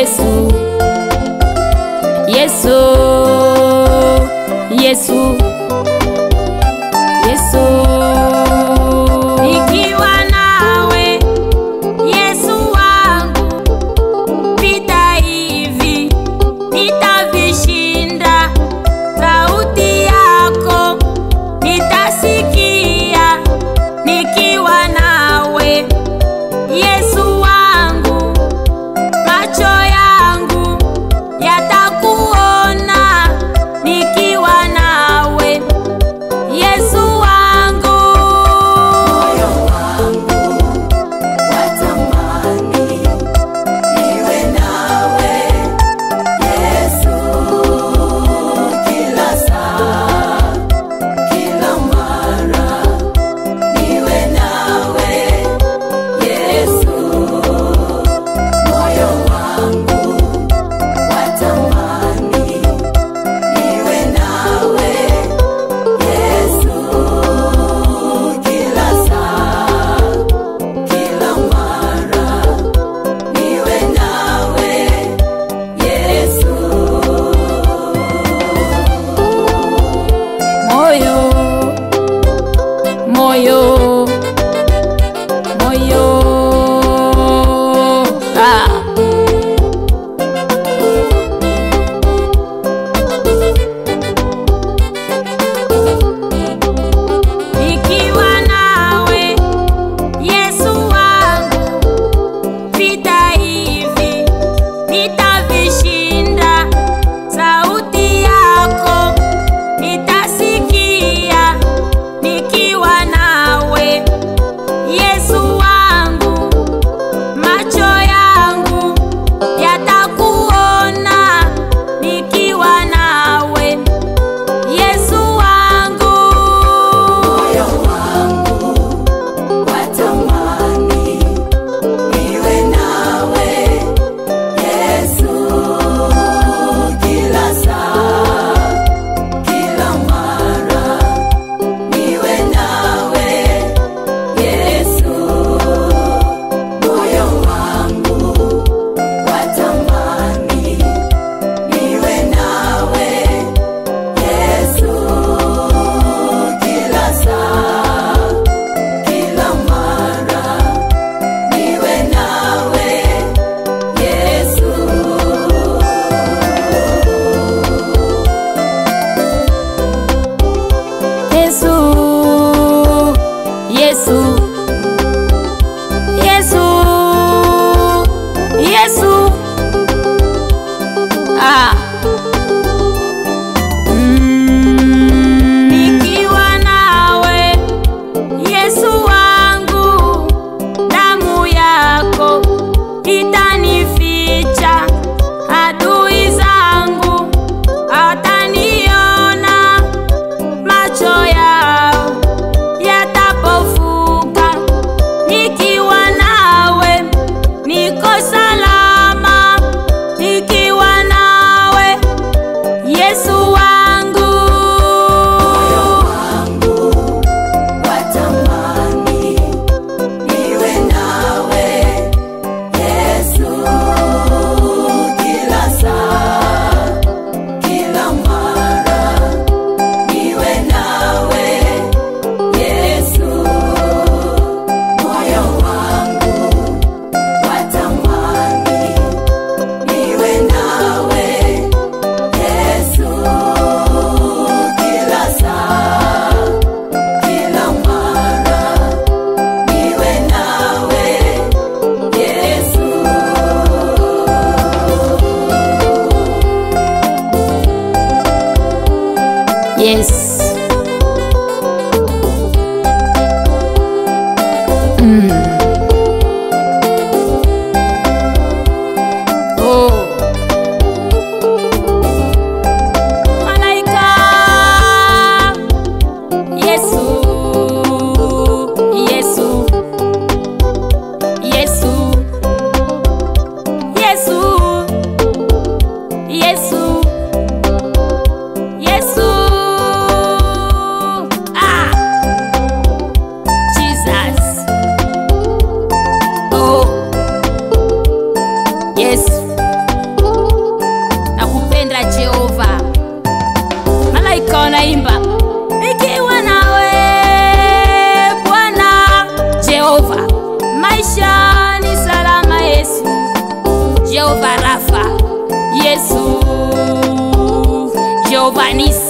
Yesu, Yesu, Yesu, Yesu. Nikiwa nawe Yesu wangu, vita hivi nitavishinda. Sauti yako nitasikia nikiwa nawe Yesu wangu. Macho yangu yatakuona nikiwa nawe Yesu wangu. Moyo wangu watamani niwe nawe Yesu, kila saa, kila mara niwe nawe Yesu. Moyo wangu watamani niwe nawe Yesu, kila saa, kila mara niwe nawe Yesu. Moyo, moyo, moyo, nikiwa nawe Yesu wangu, vita hivi nitavishinda. Sauti yako nitasikia nikiwa nawe Yesu wangu. Macho yangu yatakuona nikiwa nawe Yesu wangu. Moyo wangu watamani niwe nawe Yesu, kila saa, kila mara niwe nawe Yesu. Moyo wangu watamani niwe nawe Yesu, kila saa, kila mara niwe nawe Yesu. Yesu, Yesu, Yesu, Yesu. Nikiwa nawe Yesu wangu, damu yako itanificha. Adui zangu ataniona, macho yao yatapofuka. Nikiwa nawe niko salama, nikiwa nawe Yesu wangu. Moyo wangu watamani niwe nawe Yesu, kila saa, kila mara niwe nawe Yesu. Moyo wangu watamani niwe nawe Yesu, kila saa, kila mara niwe nawe Yesu. Yes. Oh. Malaika. Yesu, Yesu, Yesu, Yesu, Yesu, Yesu. Rafa, Yesu, Jehovah Nisi.